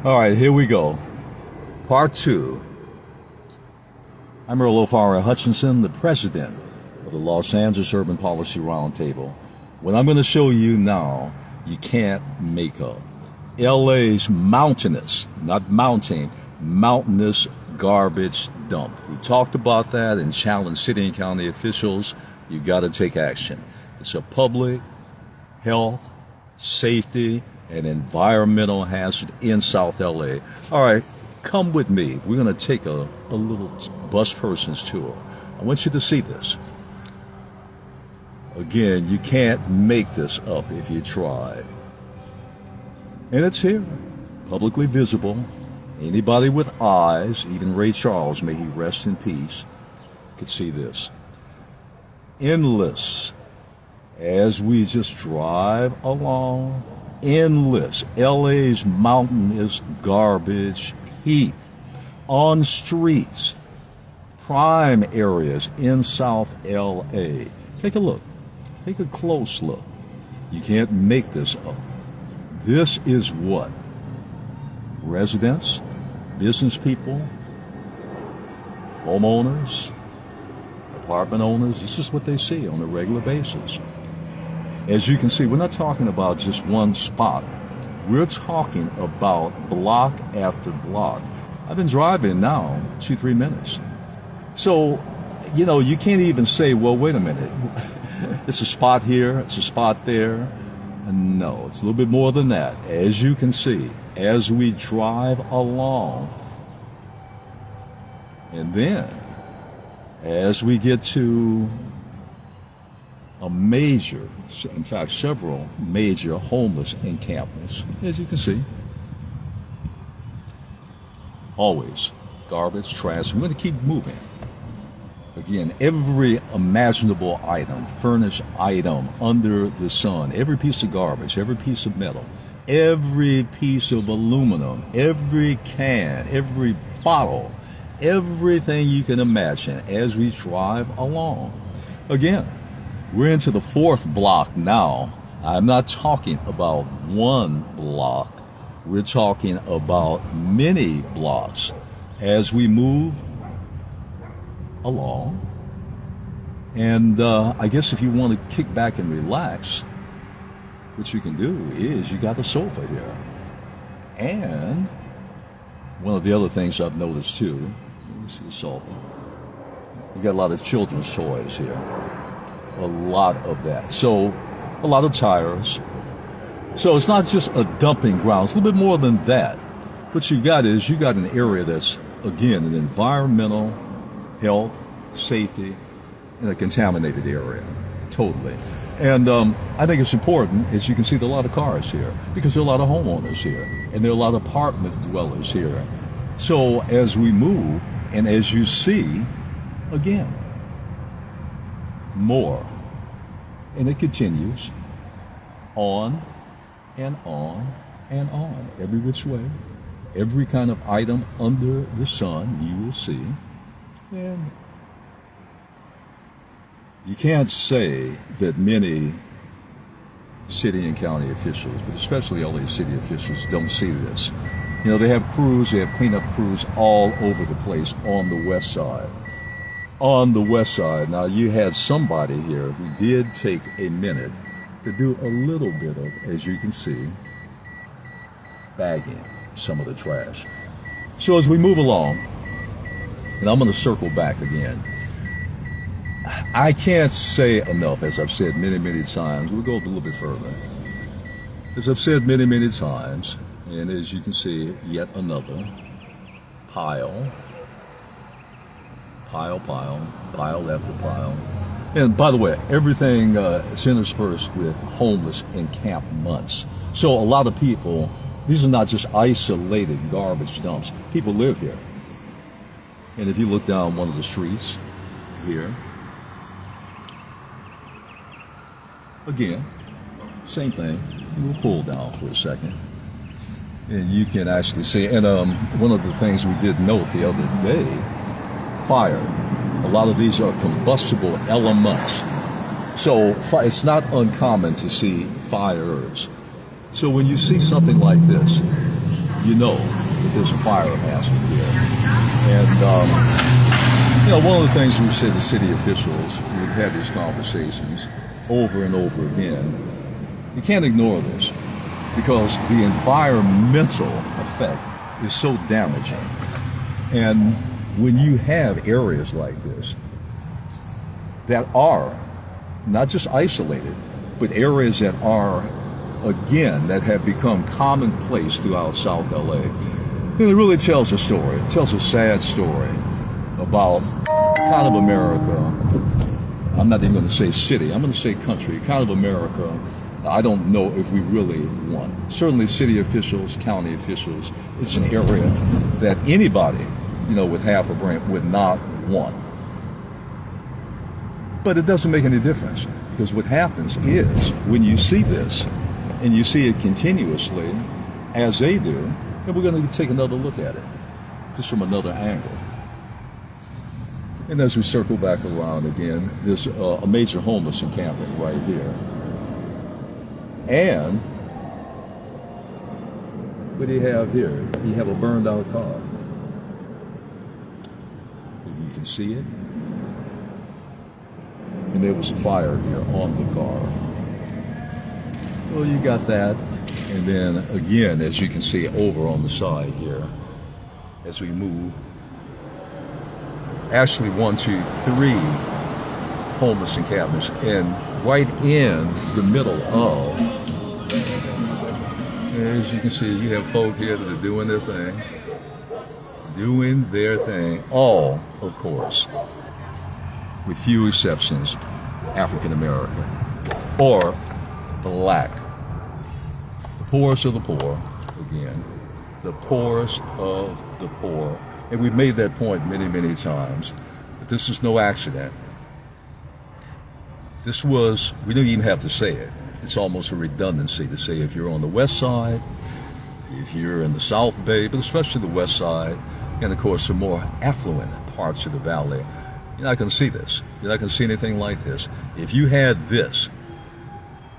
All right, here we go. Part two. I'm Earl O'Farrell Hutchinson, the president of the Los Angeles Urban Policy Roundtable. What I'm going to show you now, you can't make up. LA's mountainous, not mountain, mountainous garbage dump. We talked about that and challenged city and county officials. You got to take action. It's a public health, safety, and environmental hazard in South LA. All right, come with me. We're going to take a little bus person's tour. I want you to see this. Again, you can't make this up if you try. And it's here, publicly visible. Anybody with eyes, even Ray Charles, may he rest in peace, could see this. Endless, as we just drive along, endless. LA's mountainous garbage heap on streets, prime areas in South LA. Take a look. Take a close look. You can't make this up. This is what residents, business people, homeowners, apartment owners, this is what they see on a regular basis. As you can see, we're not talking about just one spot. We're talking about block after block. I've been driving now 2-3 minutes. So, you can't even say, well, wait a minute. It's a spot here, it's a spot there. No, it's a little bit more than that. As you can see, as we drive along, and then as we get to a major, in fact, several major homeless encampments, as you can see, always garbage, trash. We're going to keep moving. Again, every imaginable item, furnished item under the sun, every piece of garbage, every piece of metal, every piece of aluminum, every can, every bottle, everything you can imagine as we drive along. Again, we're into the fourth block now. I'm not talking about one block. We're talking about many blocks as we move along. And I guess if you want to kick back and relax, what you can do is you got a sofa here. And one of the other things I've noticed too, let me see the sofa. You got a lot of children's toys here. A lot of that. So a lot of tires. So it's not just a dumping ground. It's a little bit more than that. What you've got is you got an area that's, again, an environmental, health, safety, in a contaminated area. Totally. And I think it's important, as you can see, there are a lot of cars here because there are a lot of homeowners here and there are a lot of apartment dwellers here. So as we move and as you see, again, more. And it continues on and on and on, every which way. Every kind of item under the sun you will see. And you can't say that many city and county officials, but especially LA city officials, don't see this. They have crews, they have cleanup crews all over the place on the west side. On the west side, now you had somebody here who did take a minute to do a little bit of, as you can see, bagging some of the trash. So as we move along, and I'm going to circle back again, I can't say enough, as I've said many, many times. We'll go a little bit further. As I've said many, many times, and as you can see, yet another pile after pile. And by the way, everything is interspersed with homeless encampments. So a lot of people, these are not just isolated garbage dumps. People live here. And if you look down one of the streets here, again, same thing. We'll pull down for a second. And you can actually see, and one of the things we did note the other day, fire. A lot of these are combustible elements. So it's not uncommon to see fires. So when you see something like this, you know that there's a fire hazard here. And, one of the things we've said to city officials, we've had these conversations over and over again, you can't ignore this because the environmental effect is so damaging. And when you have areas like this that are not just isolated, but areas that are, again, that have become commonplace throughout South LA, it really tells a story. It tells a sad story about kind of America. I'm not even going to say city, I'm going to say country, kind of America. I don't know if we really want. Certainly city officials, county officials, it's an area that anybody, with half a brain would not want. But it doesn't make any difference because what happens is when you see this and you see it continuously as they do, then we're going to take another look at it just from another angle. And as we circle back around again, there's a major homeless encampment right here. And what do you have here? You have a burned out car. You can see it. And there was a fire here on the car. Well, you got that. And then again, as you can see over on the side here, as we move, actually 1, 2, 3 homeless encampments, and right in the middle of, as you can see, you have folk here that are doing their thing, all, of course, with few exceptions, African American or black. The poorest of the poor, again, the poorest of the poor. And we've made that point many, many times. But this is no accident. We don't even have to say it. It's almost a redundancy to say if you're on the west side, if you're in the South Bay, but especially the west side, and of course the more affluent parts of the valley, you're not going to see this. You're not going to see anything like this. If you had this,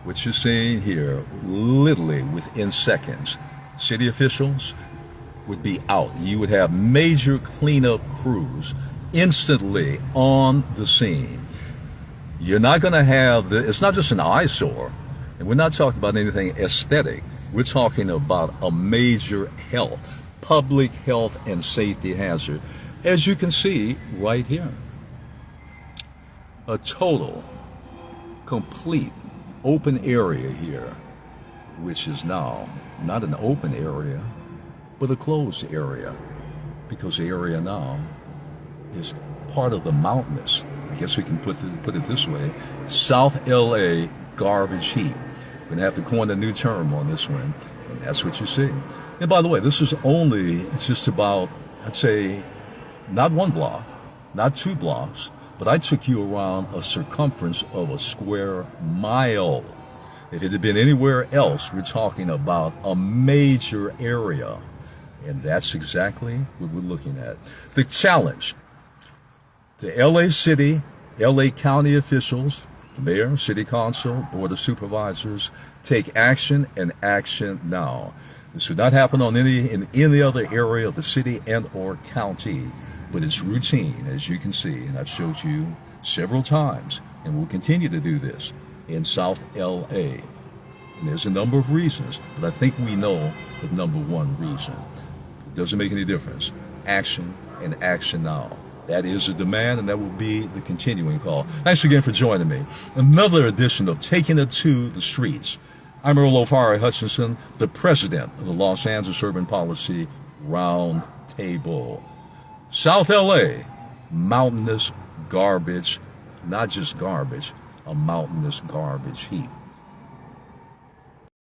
what you're seeing here, literally within seconds, city officials would be out. You would have major cleanup crews instantly on the scene. You're not going to have it's not just an eyesore, and we're not talking about anything aesthetic. We're talking about a major public health and safety hazard, as you can see right here. A total, complete, open area here, which is now not an open area, but a closed area, because the area now is part of the mountainous, I guess we can put it this way, South LA garbage heap. We're going to have to coin a new term on this one, and that's what you see. And by the way, this is only just about, I'd say, not 1 block, not 2 blocks, but I took you around a circumference of a square mile. If it had been anywhere else, we're talking about a major area. And that's exactly what we're looking at. The challenge to LA City, LA County officials, the mayor, city council, board of supervisors, take action and action now. This would not happen in any other area of the city and or county, but it's routine, as you can see, and I've showed you several times, and we'll continue to do this in South LA. And there's a number of reasons, but I think we know the number one reason. It doesn't make any difference. Action and action now. That is the demand, and that will be the continuing call. Thanks again for joining me. Another edition of Taking It to the Streets. I'm Earl O'Farrell Hutchinson, the president of the Los Angeles Urban Policy Roundtable. South LA, mountainous garbage, not just garbage, a mountainous garbage heap.